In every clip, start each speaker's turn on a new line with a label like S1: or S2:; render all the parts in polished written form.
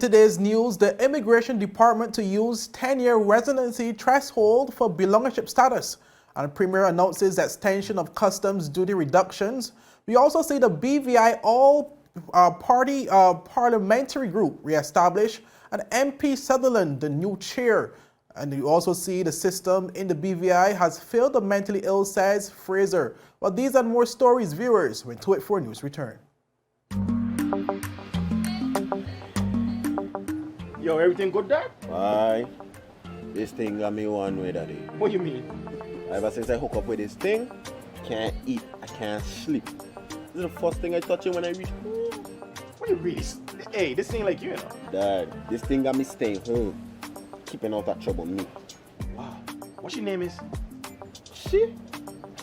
S1: today's news, the Immigration Department to use 10-year residency threshold for belongership status. And Premier announces extension of customs duty reductions. We also see the BVI all-party parliamentary group reestablished, and MP Sutherland, the new chair. And you also see the system in the BVI has failed the mentally ill, says Fraser. Well, these and more stories, viewers, when 284 News return.
S2: Yo, everything good, Dad?
S3: Aye. This thing got me one way, Daddy.
S2: What do you mean?
S3: Ever since I hook up with this thing, can't eat, I can't sleep. This is the first thing I touch it when I reach home.
S2: What you really? Hey, this ain't like you,
S3: Dad, this thing got me staying home, keeping out that trouble me.
S2: Wow. What your name is?
S3: Shit.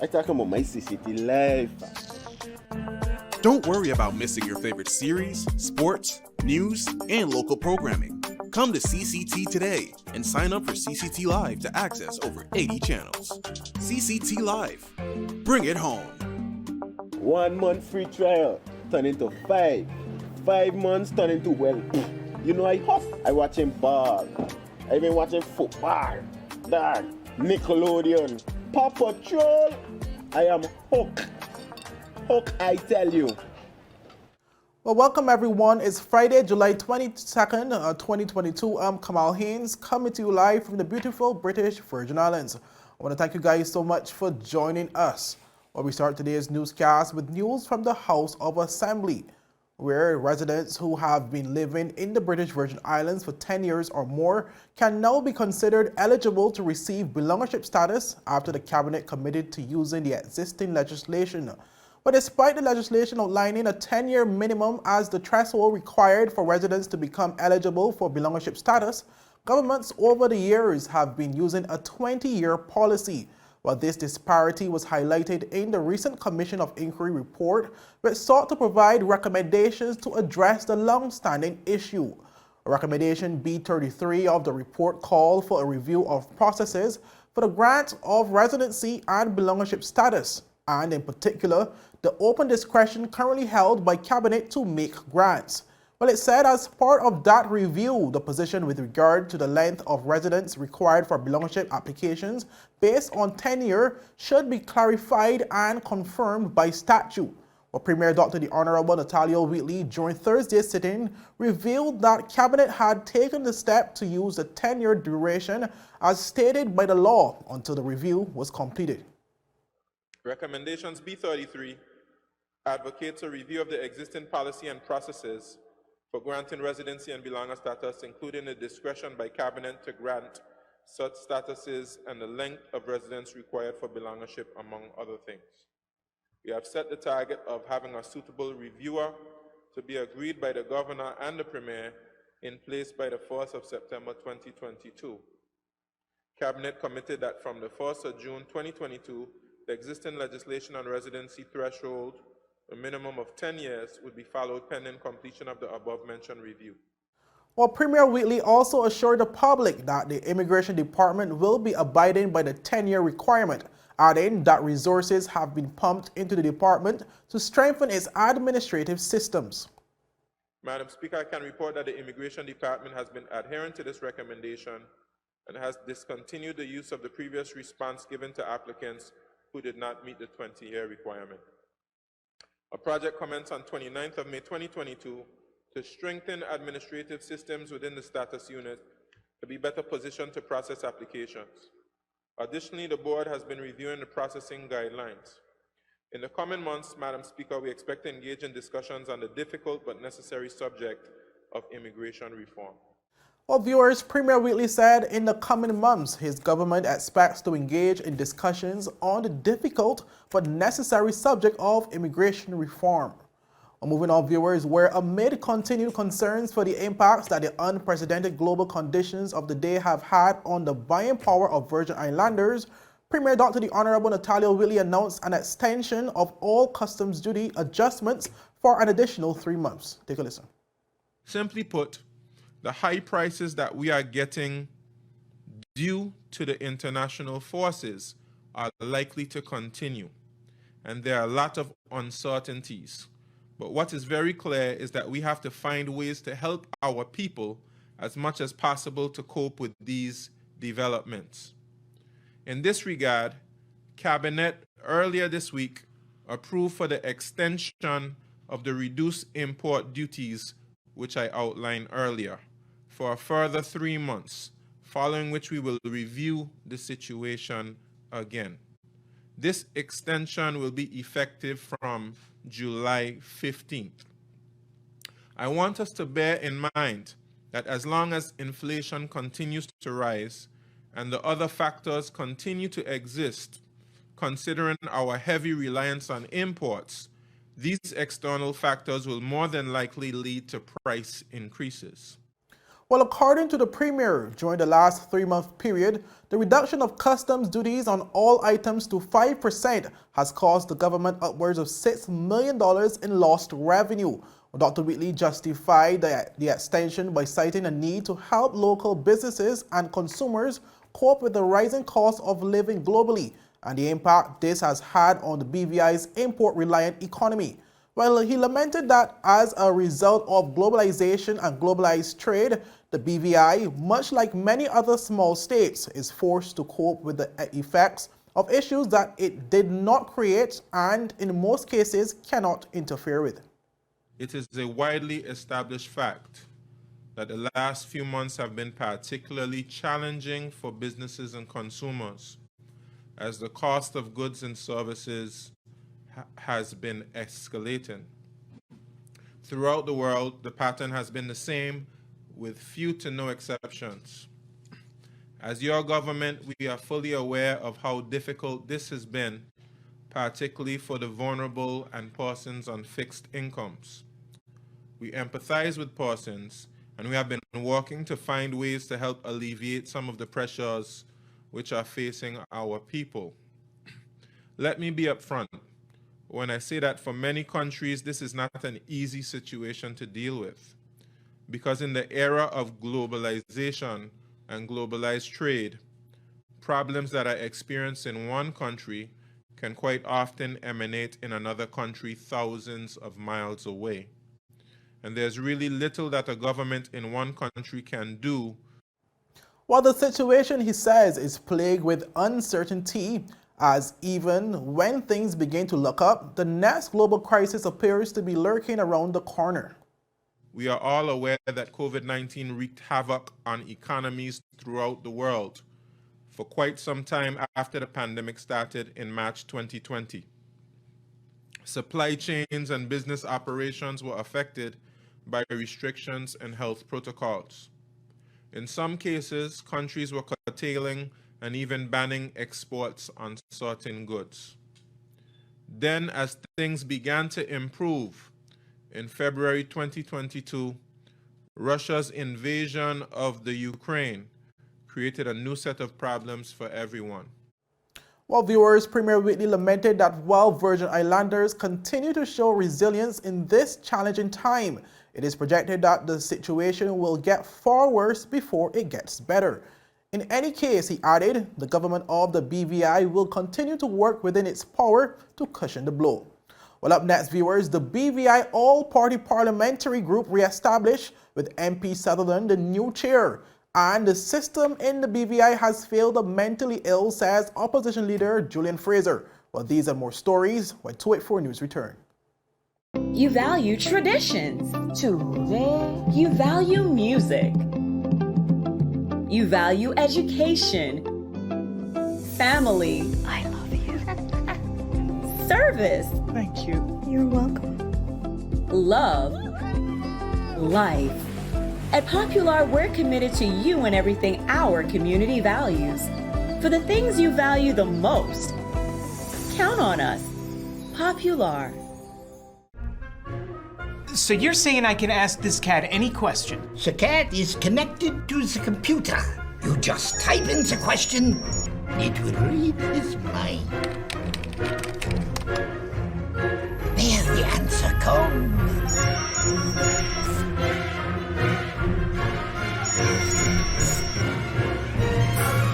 S3: I talking about my CCT life.
S4: Don't worry about missing your favorite series, sports, news, and local programming. Come to CCT today and sign up for CCT Live to access over 80 channels. CCT Live. Bring it home.
S3: 1 month free trial turn into 5. 5 months turn into, well, you know I huff. I watching ball. I been watching football. Dad, Nickelodeon, Paw Patrol. I am hooked. Hook, I tell you.
S1: Well, welcome everyone. It's Friday, July 22nd, 2022. I'm Kamal Haynes, coming to you live from the beautiful British Virgin Islands. I want to thank you guys so much for joining us. Well, we start today's newscast with news from the House of Assembly, where residents who have been living in the British Virgin Islands for 10 years or more can now be considered eligible to receive belongership status after the Cabinet committed to using the existing legislation. But despite the legislation outlining a 10-year minimum as the threshold required for residents to become eligible for belongership status, governments over the years have been using a 20-year policy. While this disparity was highlighted in the recent Commission of Inquiry report, which sought to provide recommendations to address the long-standing issue. Recommendation B33 of the report called for a review of processes for the grant of residency and belongership status, and in particular, the open discretion currently held by Cabinet to make grants. Well, it said as part of that review, the position with regard to the length of residence required for belongership applications based on tenure should be clarified and confirmed by statute. Well, Premier Dr. the Honorable Natalia Wheatley during Thursday's sitting revealed that Cabinet had taken the step to use the 10-year duration as stated by the law until the review was completed.
S5: Recommendations B33 advocates a review of the existing policy and processes for granting residency and belonger status, including the discretion by Cabinet to grant such statuses and the length of residence required for belongership, among other things. We have set the target of having a suitable reviewer to be agreed by the Governor and the Premier in place by the 1st of September 2022. Cabinet committed that from the 1st of June 2022, the existing legislation on residency threshold, a minimum of 10 years, would be followed pending completion of the above-mentioned review.
S1: Well, Premier Wheatley also assured the public that the Immigration Department will be abiding by the 10-year requirement, adding that resources have been pumped into the department to strengthen its administrative systems.
S5: Madam Speaker, I can report that the Immigration Department has been adherent to this recommendation and has discontinued the use of the previous response given to applicants who did not meet the 20-year requirement. A project commenced on 29th of May 2022 to strengthen administrative systems within the status unit to be better positioned to process applications. Additionally, the board has been reviewing the processing guidelines. In the coming months, Madam Speaker, we expect to engage in discussions on the difficult but necessary subject of immigration reform.
S1: Well, viewers, Premier Wheatley said in the coming months, his government expects to engage in discussions on the difficult but necessary subject of immigration reform. Well, moving on, viewers, where amid continued concerns for the impacts that the unprecedented global conditions of the day have had on the buying power of Virgin Islanders, Premier Dr. the Honorable Natalia Wheatley announced an extension of all customs duty adjustments for an additional 3 months. Take a listen.
S5: Simply put, the high prices that we are getting due to the international forces are likely to continue, and there are a lot of uncertainties. But what is very clear is that we have to find ways to help our people as much as possible to cope with these developments. In this regard, Cabinet earlier this week approved for the extension of the reduced import duties, which I outlined earlier, for a further 3 months, following which we will review the situation again. This extension will be effective from July 15th. I want us to bear in mind that as long as inflation continues to rise and the other factors continue to exist, considering our heavy reliance on imports, these external factors will more than likely lead to price increases.
S1: Well, according to the Premier, during the last 3-month period, the reduction of customs duties on all items to 5% has cost the government upwards of $6 million in lost revenue. Well, Dr. Wheatley justified the extension by citing a need to help local businesses and consumers cope with the rising cost of living globally and the impact this has had on the BVI's import-reliant economy. Well, he lamented that as a result of globalization and globalized trade, the BVI, much like many other small states, is forced to cope with the effects of issues that it did not create and, in most cases, cannot interfere with.
S5: It is a widely established fact that the last few months have been particularly challenging for businesses and consumers, as the cost of goods and services has been escalating. Throughout the world, the pattern has been the same, with few to no exceptions. As your government, we are fully aware of how difficult this has been, particularly for the vulnerable and persons on fixed incomes. We empathize with persons, and we have been working to find ways to help alleviate some of the pressures which are facing our people. Let me be upfront when I say that for many countries, this is not an easy situation to deal with, because in the era of globalization and globalized trade, problems that are experienced in one country can quite often emanate in another country thousands of miles away. And there's really little that a government in one country can do.
S1: While the situation, he says, is plagued with uncertainty, as even when things begin to look up, the next global crisis appears to be lurking around the corner.
S5: We are all aware that COVID-19 wreaked havoc on economies throughout the world for quite some time after the pandemic started in March 2020. Supply chains and business operations were affected by restrictions and health protocols. In some cases, countries were curtailing and even banning exports on certain goods. Then, as things began to improve, in February 2022, Russia's invasion of the Ukraine created a new set of problems for everyone.
S1: Well, viewers, Premier Wheatley lamented that while Virgin Islanders continue to show resilience in this challenging time, it is projected that the situation will get far worse before it gets better. In any case, he added, the government of the BVI will continue to work within its power to cushion the blow. Well, up next, viewers, the BVI All-Party Parliamentary Group reestablished with MP Sutherland the new chair. And the system in the BVI has failed the mentally ill, says opposition leader Julian Fraser. Well, these and more stories when 284 News return.
S6: You value traditions. Today. You value music. You value education. Family.
S7: I love you.
S6: Service.
S7: Thank you. You're welcome.
S6: Love. Life. At Popular, we're committed to you and everything our community values. For the things you value the most, count on us. Popular.
S8: So you're saying I can ask this cat any question?
S9: The cat is connected to the computer. You just type in the question, it will read his mind. There the answer comes.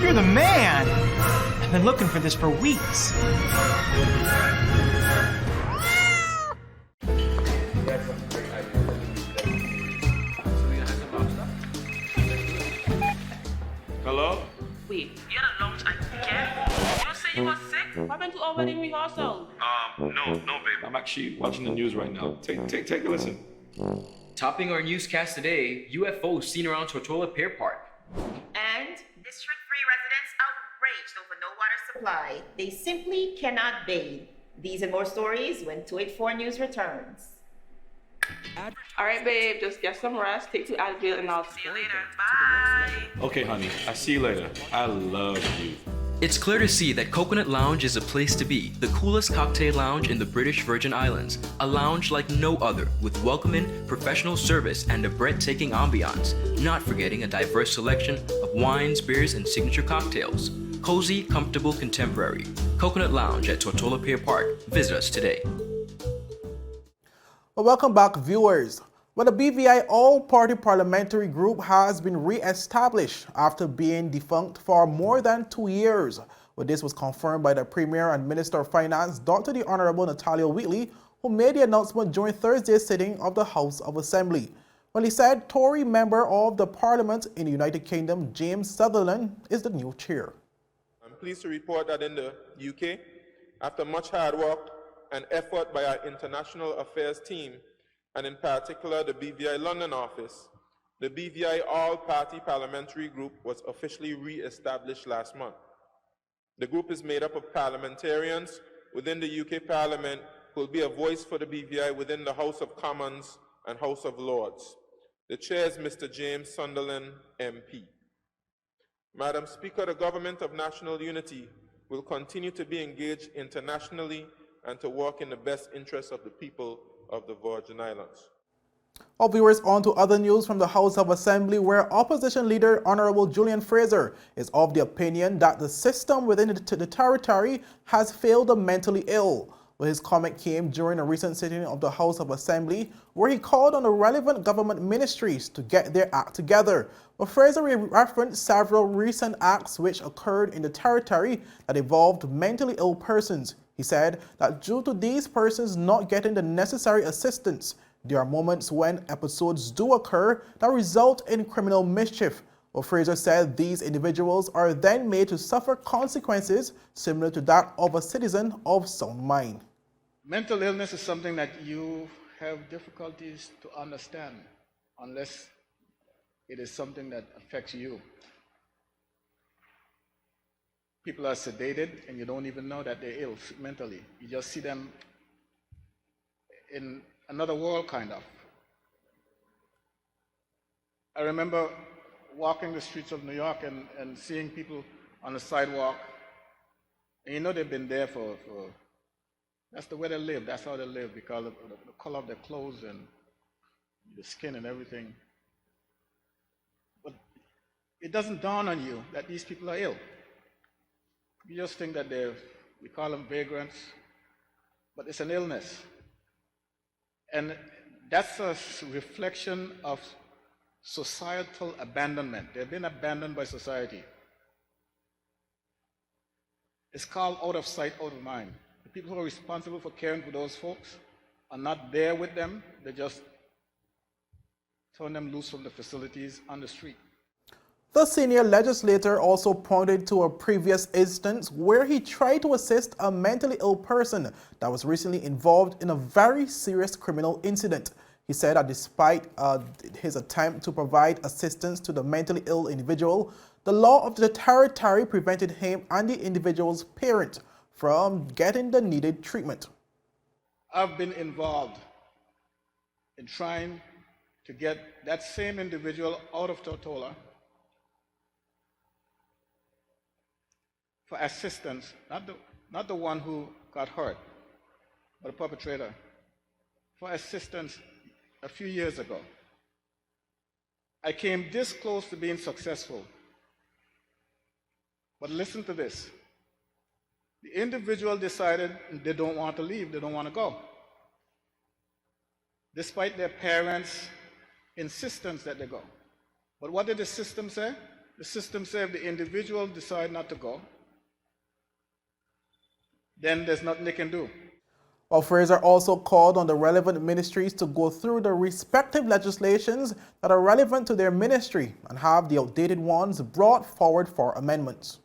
S8: You're the man! I've been looking for this for weeks.
S10: You was sick? What happened to our wedding rehearsal?
S11: No, babe. I'm actually watching the news right now. Take a listen.
S12: Topping our newscast today, UFOs seen around Tortola Pier Park.
S13: And District 3 residents outraged over no water supply. They simply cannot bathe. These and more stories when 284 News returns.
S10: All right, babe, just get some rest, take 2 Advil, and I'll see you later. Bye.
S11: Okay, honey. I see you later. I love you.
S12: It's clear to see that Coconut Lounge is a place to be, the coolest cocktail lounge in the British Virgin Islands. A lounge like no other, with welcoming, professional service, and a breathtaking ambiance. Not forgetting a diverse selection of wines, beers, and signature cocktails. Cozy, comfortable, contemporary. Coconut Lounge at Tortola Pier Park. Visit us today.
S1: Well, welcome back, viewers. Well, the BVI All-Party Parliamentary Group has been re-established after being defunct for more than 2 years. Well, this was confirmed by the Premier and Minister of Finance, Dr. the Honorable Natalia Wheatley, who made the announcement during Thursday's sitting of the House of Assembly. Well, he said Tory member of the Parliament in the United Kingdom, James Sutherland, is the new chair.
S5: I'm pleased to report that in the UK, after much hard work and effort by our international affairs team, and in particular the BVI London office, the BVI All-Party Parliamentary Group was officially re-established last month. The group is made up of parliamentarians within the UK Parliament who will be a voice for the BVI within the House of Commons and House of Lords. The chair is Mr. James Sutherland, MP. Madam Speaker, the Government of National Unity will continue to be engaged internationally and to work in the best interests of the people of the Virgin Islands.
S1: Our viewers, on to other news from the House of Assembly, where Opposition Leader Honorable Julian Fraser is of the opinion that the system within the territory has failed the mentally ill. Well, his comment came during a recent sitting of the House of Assembly, where he called on the relevant government ministries to get their act together. Well, Fraser referenced several recent acts which occurred in the territory that involved mentally ill persons. He said that due to these persons not getting the necessary assistance, there are moments when episodes do occur that result in criminal mischief. Well, Fraser said these individuals are then made to suffer consequences similar to that of a citizen of sound mind.
S14: Mental illness is something that you have difficulties to understand unless it is something that affects you. People are sedated and you don't even know that they're ill mentally. You just see them in another world, kind of. I remember walking the streets of New York and seeing people on the sidewalk, and you know they've been there for that's the way they live, that's how they live, because of the color of their clothes and the skin and everything. But it doesn't dawn on you that these people are ill. You just think that we call them vagrants, but it's an illness. And that's a reflection of societal abandonment. They've been abandoned by society. It's called out of sight, out of mind. The people who are responsible for caring for those folks are not there with them. They just turn them loose from the facilities on the street.
S1: The senior legislator also pointed to a previous instance where he tried to assist a mentally ill person that was recently involved in a very serious criminal incident. He said that despite his attempt to provide assistance to the mentally ill individual, the law of the territory prevented him and the individual's parent from getting the needed treatment.
S14: I've been involved in trying to get that same individual out of Tortola for assistance, not the one who got hurt, but the perpetrator, for assistance a few years ago. I came this close to being successful. But listen to this. The individual decided they don't want to leave, they don't want to go, despite their parents' insistence that they go. But what did the system say? The system said if the individual decide not to go, then there's nothing they can do.
S1: Well, Fraser also called on the relevant ministries to go through the respective legislations that are relevant to their ministry and have the outdated ones brought forward for amendments.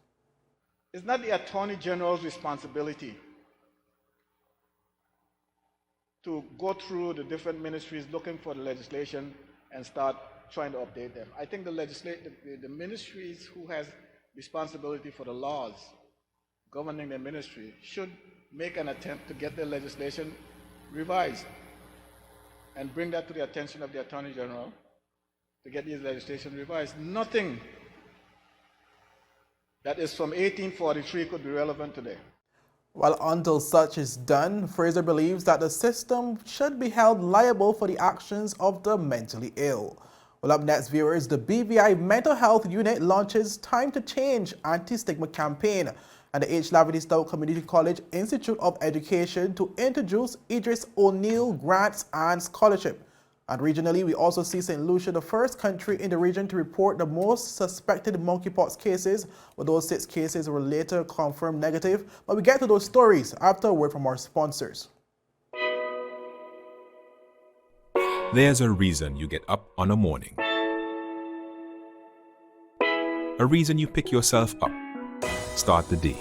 S14: It's not the Attorney General's responsibility to go through the different ministries looking for the legislation and start trying to update them. I think the ministries who has responsibility for the laws governing their ministry should make an attempt to get their legislation revised and bring that to the attention of the Attorney General to get these legislation revised. Nothing that is from 1843 could be relevant today.
S1: Well, until such is done, Fraser believes that the system should be held liable for the actions of the mentally ill. Well, up next, viewers, the BVI Mental Health Unit launches Time to Change anti-stigma campaign and the HLSCC Community College Institute of Education to introduce Edris O'Neal grants and scholarship. And regionally, we also see St. Lucia, the first country in the region to report the most suspected monkeypox cases, but those 6 cases were later confirmed negative. But we get to those stories after a word from our sponsors.
S15: There's a reason you get up on a morning. A reason you pick yourself up, start the day.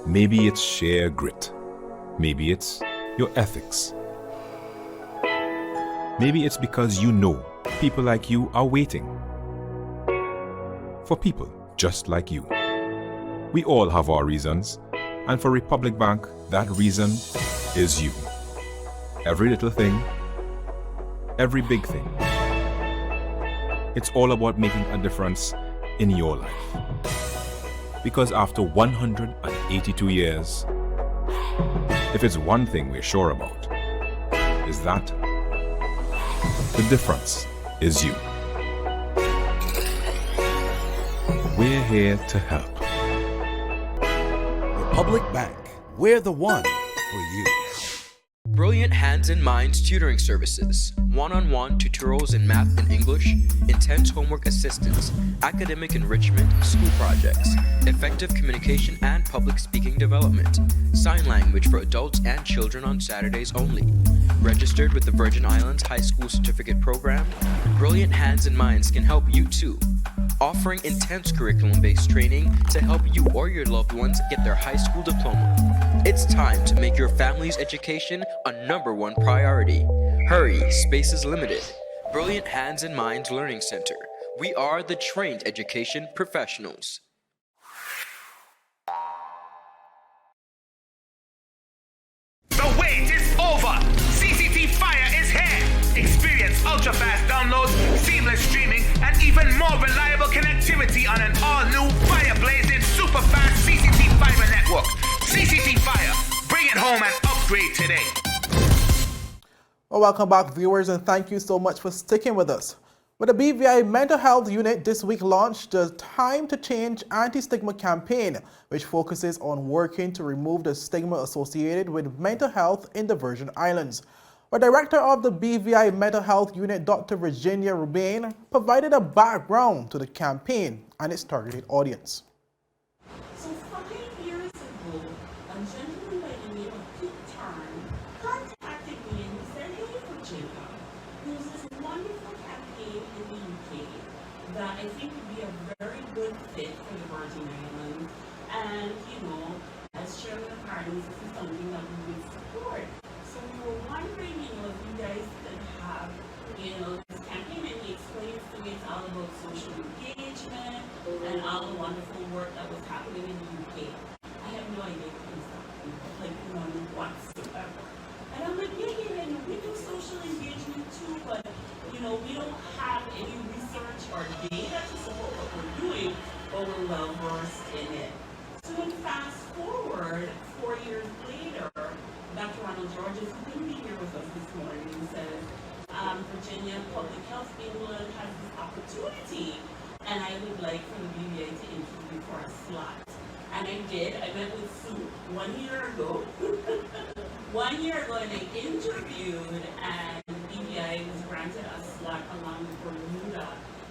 S15: Maybe it's sheer grit. Maybe it's your ethics. Maybe it's because you know people like you are waiting for people just like you. We all have our reasons, and for Republic Bank, that reason is you. Every little thing, every big thing. It's all about making a difference in your life. Because after 182 years, if it's one thing we're sure about, is that the difference is you. We're here to help.
S16: Republic Bank, we're the one for you.
S12: Brilliant Hands and Minds tutoring services, one-on-one tutorials in math and English, intense homework assistance, academic enrichment, school projects, effective communication and public speaking development, sign language for adults and children on Saturdays only. Registered with the Virgin Islands High School Certificate Program, Brilliant Hands and Minds can help you too. Offering intense curriculum-based training to help you or your loved ones get their high school diploma. It's time to make your family's education a #1 priority. Hurry, space is limited. Brilliant Hands and Minds Learning Center. We are the trained education professionals.
S17: The wait is over! CCT Fire is here! Experience ultra-fast downloads, seamless streaming, and even more reliable connectivity on an all-new fire-blazing super-fast CCT Fiber network. CCT Fire, bring it home and upgrade today.
S1: Well, welcome back, viewers, and thank you so much for sticking with us. Well, the BVI Mental Health Unit this week launched the Time to Change anti-stigma campaign, which focuses on working to remove the stigma associated with mental health in the Virgin Islands. The director of the BVI Mental Health Unit, Dr. Virginia Rubain, provided a background to the campaign and its targeted audience.
S18: So 5 years ago, a gentleman by the name of Pete Tarn contacted me and he said, "Hey, Virginia, there's this wonderful campaign in the UK that I think would be a very good fit for the Virgin Islands. And, you know, as chairman of Parliamentary, this is something that we would support. So we were wondering, you know, if you guys could have, you know, this campaign." And he explains to me it's all about social engagement and all the wonderful work that was happening in the UK. I have no idea what this is, like, none whatsoever. And I'm like, yeah, we do social engagement too, but, you know, we don't have any research or data to support what we're doing, but we're well versed in it. So then fast forward 4 years later, Dr. Ronald Georges, who couldn't be here with us this morning, says, Virginia Public Health England has this opportunity, and I would like for the BVI to interview for a slot. And I did. I met with Sue 1 year ago. 1 year ago, and I interviewed, and BVI was granted a slot along with Bermuda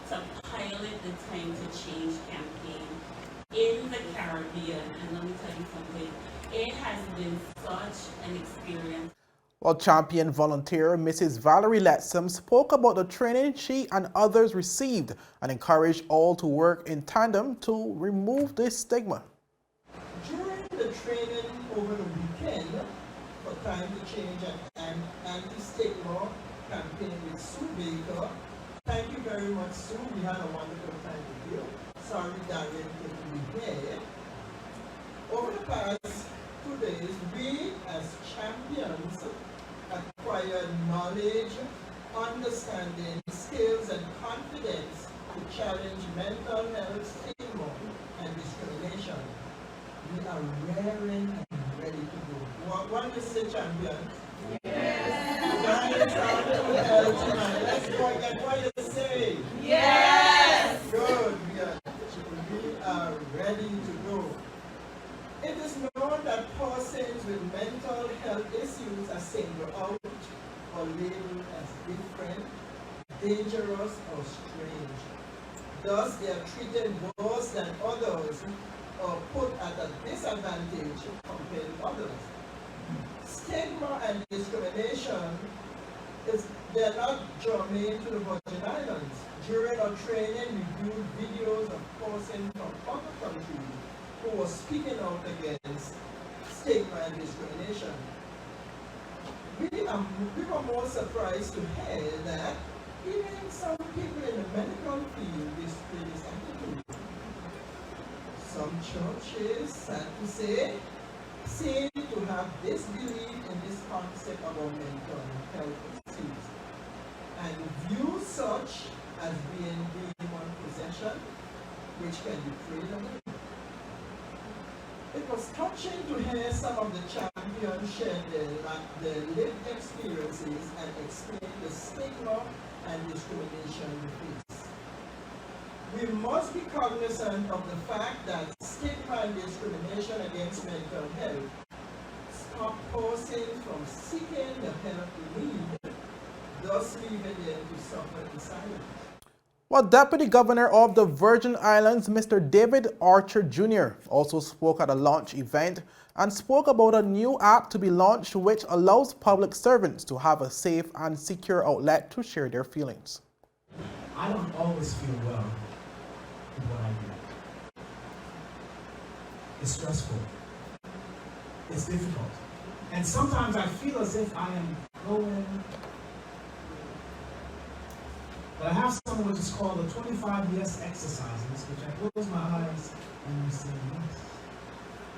S18: to pilot the Time to Change campaign in the Caribbean. And let me tell you something, it has been such an experience.
S1: Well, champion volunteer Mrs. Valerie Letsom spoke about the training she and others received and encouraged all to work in tandem to remove this stigma.
S19: During the training over the weekend for Time to Change and anti-stigma campaign with Sue Baker, thank you very much, Sue. We had a wonderful time with you. Sorry Darren couldn't be here. Over the past 2 days, we as champions acquired knowledge, understanding, skills, and confidence to challenge mental health stigma and discrimination. We are raring and ready to go. What is the champion? Yes! Let's go again. What do you say? Yes! Good. We are ready to go. It is known that persons with mental health issues are singled out or labeled as different, dangerous, or strange. Thus, they are treated worse than others or put at a disadvantage compared to others. Stigma and discrimination they're not germane to the Virgin Islands. During our training, we viewed videos of persons from other countries who were speaking out against stigma and discrimination. We were more surprised to hear that even some people in the medical field display this attitude. Some churches, sad to say, seem to have disbelief in this concept about mental health issues and view such as being demon possession, which can be prayed away. It was touching to hear some of the champions share their lived experiences and explain the stigma and discrimination we face. We must be cognizant of the fact that stigma and discrimination against mental health stop persons from seeking the help they need, thus leaving them to suffer in silence.
S1: Well, Deputy Governor of the Virgin Islands, Mr. David Archer Jr., also spoke at a launch event and spoke about a new app to be launched which allows public servants to have a safe and secure outlet to share their feelings.
S20: I don't always feel well in what I do. It's stressful. It's difficult. And sometimes I feel as if I am going. But I have something which is called the 25 yes exercises, which I close my eyes and I say yes,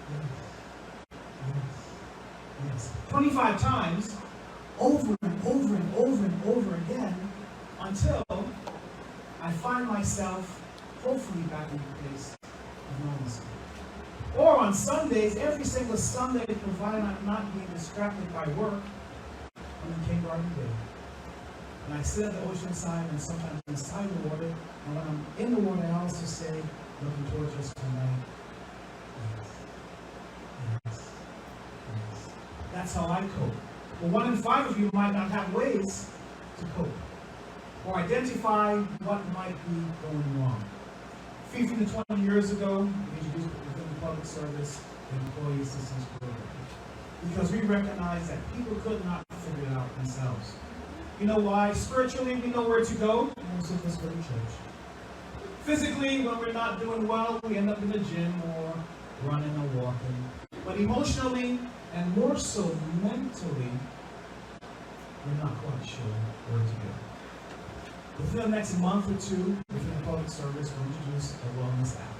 S20: yes, yes, yes. 25 times, over and over and over and over again, until I find myself hopefully back in the place of normalcy. Or on Sundays, every single Sunday, provided I'm not being distracted by work, I'm in kindergarten day. And I sit at the ocean side and sometimes inside the water. And when I'm in the water, I also say, looking towards us tonight, yes, yes, yes. That's how I cope. But 1 in 5 of you might not have ways to cope or identify what might be going wrong. 15 to 20 years ago, we introduced within the public service the employee assistance program because we recognized that people could not figure it out themselves. You know why? Spiritually, we know where to go. Most of us go to church. Physically, when we're not doing well, we end up in the gym or running or walking. But emotionally, and more so mentally, we're not quite sure where to go. Within the next month or two, within the public service, we'll introduce a wellness app.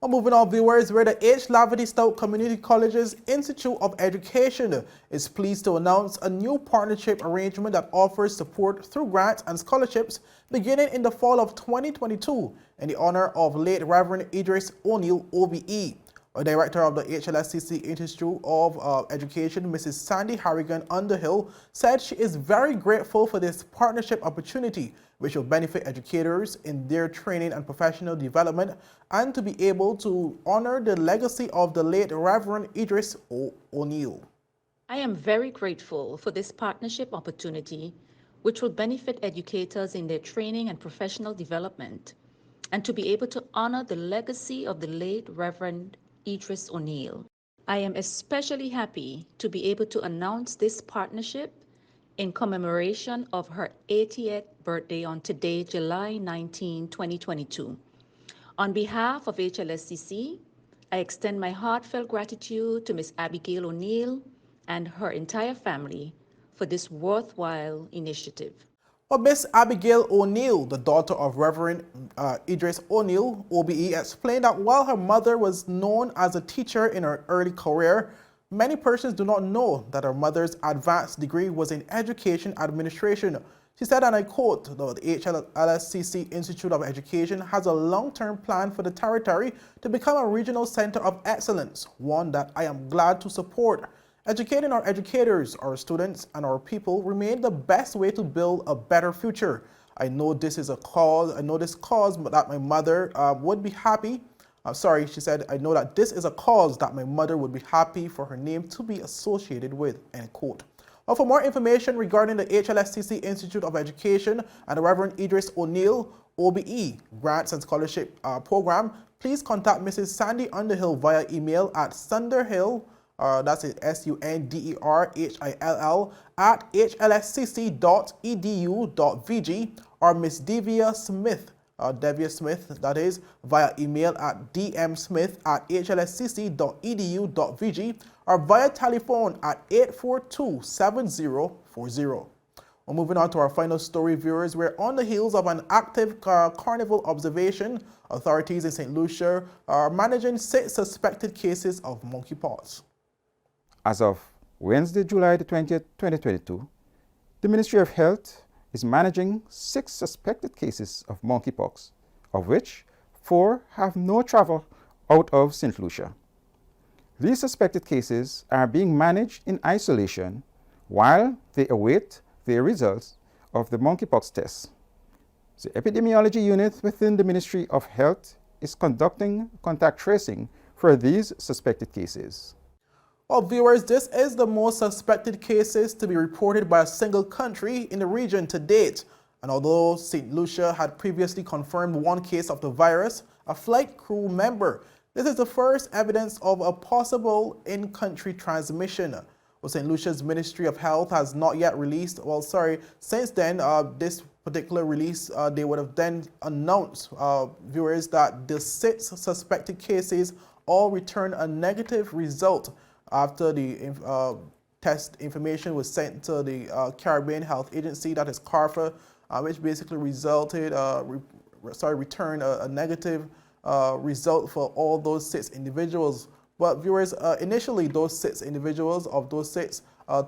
S1: Well, moving on, viewers, where the H. Laverty Stout Community College's Institute of Education is pleased to announce a new partnership arrangement that offers support through grants and scholarships beginning in the fall of 2022 in the honor of late Reverend Edris O'Neal, OBE. A director of the HLSCC Institute of Education, Mrs. Sandy Harrigan Underhill, said she is very grateful for this partnership opportunity, which will benefit educators in their training and professional development, and to be able to honor the legacy of the late Reverend Edris O'Neal.
S21: I am very grateful for this partnership opportunity, which will benefit educators in their training and professional development, and to be able to honor the legacy of the late Reverend Edris O'Neal. I am especially happy to be able to announce this partnership in commemoration of her 80th birthday on today, July 19, 2022. On behalf of HLSCC, I extend my heartfelt gratitude to Ms. Abigail O'Neal and her entire family for this worthwhile initiative.
S1: Well, Miss Abigail O'Neal, the daughter of Reverend Edris O'Neal, OBE, explained that while her mother was known as a teacher in her early career, many persons do not know that her mother's advanced degree was in education administration. She said, and I quote, the HLSCC Institute of Education has a long-term plan for the territory to become a regional center of excellence, one that I am glad to support. Educating our educators, our students, and our people remain the best way to build a better future. I know this is a cause, that my mother would be happy. She said, I know that this is a cause that my mother would be happy for her name to be associated with, end quote. Well, for more information regarding the HLSCC Institute of Education and the Reverend Edris O'Neal OBE Grants and Scholarship Program, please contact Mrs. Sandy Underhill via email at sunderhill, that's it, SUNDERHILL @HLSCC.edu.vg, or Miss Devia Smith, that is, via email at dmsmith@HLSCC.edu.vg, or via telephone at 842-7040. Well, moving on to our final story, viewers. We're on the heels of an active carnival observation. Authorities in St. Lucia are managing 6 suspected cases of monkeypox.
S2: As of Wednesday, July the 20th, 2022, the Ministry of Health is managing 6 suspected cases of monkeypox, of which 4 have no travel out of St. Lucia. These suspected cases are being managed in isolation while they await the results of the monkeypox tests. The epidemiology unit within the Ministry of Health is conducting contact tracing for these suspected cases.
S1: Well, viewers, this is the most suspected cases to be reported by a single country in the region to date. And although St. Lucia had previously confirmed 1 case of the virus, a flight crew member, this is the first evidence of a possible in-country transmission. Well, St. Lucia's Ministry of Health has not yet released, since then, this particular release, they would have then announced, viewers, that the 6 suspected cases all return a negative result after the test information was sent to the Caribbean Health Agency, that is CARFA, which basically returned a negative result for all those 6 individuals. But viewers, initially those 6 individuals, of those 6,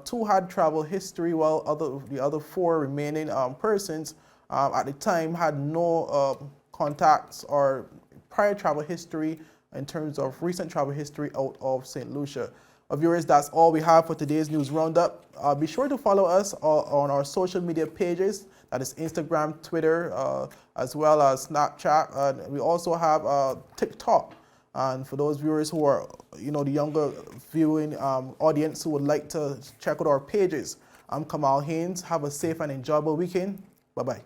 S1: 2 had travel history, while the other 4 remaining persons at the time had no contacts or prior travel history in terms of recent travel history out of St. Lucia. Viewers, that's all we have for today's news roundup. Be sure to follow us on our social media pages, that is Instagram, Twitter, as well as Snapchat. We also have TikTok. And for those viewers who are, the younger viewing audience who would like to check out our pages, I'm Kamal Haynes. Have a safe and enjoyable weekend. Bye-bye.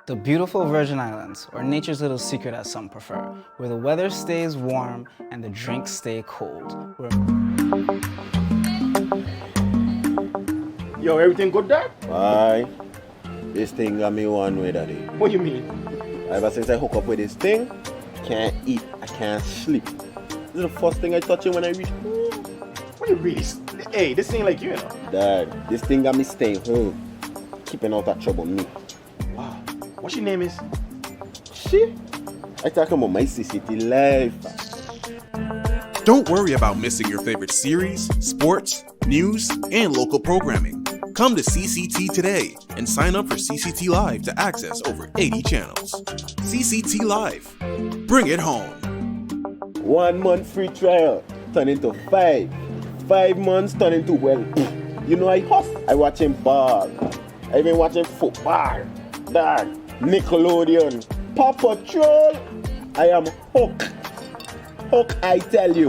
S22: The beautiful Virgin Islands, or nature's little secret as some prefer, where the weather stays warm and the drinks stay cold.
S3: Yo, everything good, Dad? Aye. This thing got me one way, Daddy. What do you mean? Ever since I hook up with this thing, I can't eat, I can't sleep. This is the first thing I touch when I reach home.
S23: What do you really? Hey, this ain't like you,
S3: Dad, this thing got me staying home, keeping out that trouble me.
S23: Wow. What your name is?
S3: Shit. I talking about my CCT life.
S4: Don't worry about missing your favorite series, sports, news, and local programming. Come to CCT today and sign up for CCT Live to access over 80 channels. CCT Live. Bring it home.
S3: 1 month free trial turn into 5. 5 months turn into, I huff. I watching ball. I been watching football. Dad, Nickelodeon, Paw Patrol. I am hooked. Hook, I tell you.